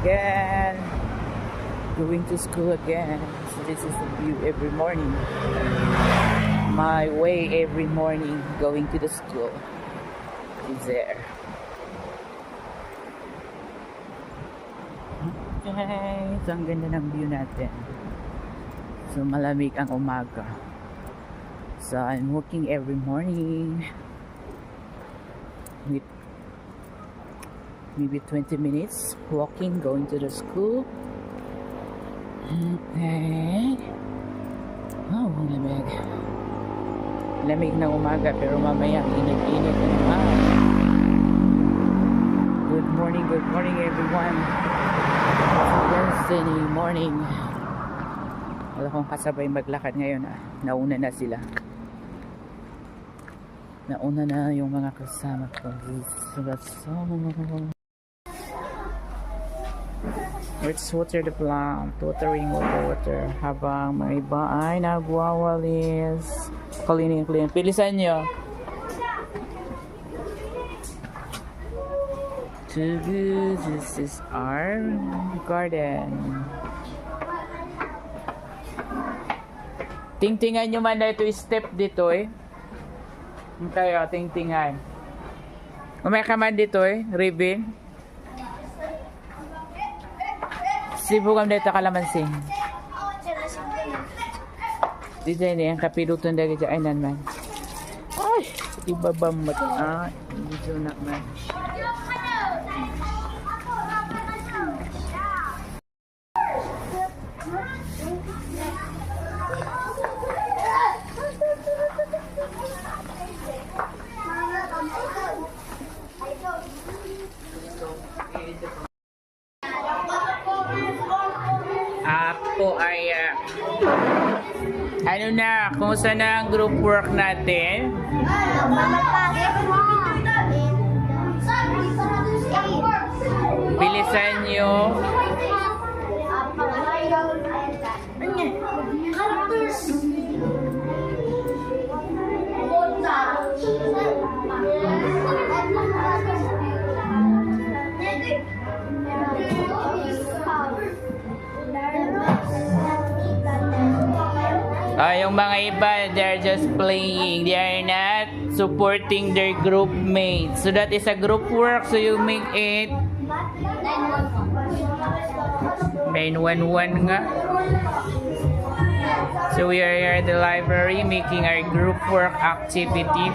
again. Going to school again. So this is the view every morning. My way every morning going to the school is there. Okay, so ang ganda ng view natin. So malamig ang umaga. So I'm walking every morning with maybe 20 minutes walking, going to the school. Okay. Oh, lamig. Lamig ng umaga pero mamaya init-init na naman. Good morning everyone. Wednesday morning. Wala akong kasabay maglakad ngayon. Nauna na sila. Nauna na yung mga kasama ko. Let's water the plant. Watering, water. Habang may iba ay nagwawalis. Clean. Pilisan nyo. Too good. This is our garden. Tingtingan nyo man na ito step dito eh. Tayo, tingtingan. Umay ka man dito eh, ribbon. Sibugam dito kalamansi. Dito ini ang kapiluton dari jainan man. Ay, iba ba mata? Dito na man. Ako ay ano na, kumusta na ang group work natin? Bilisan nyo. Yung mga iba, they're just playing. They are not supporting their group mates. So that is a group work. So you make it 911 nga. So we are here at the library making our group work activity.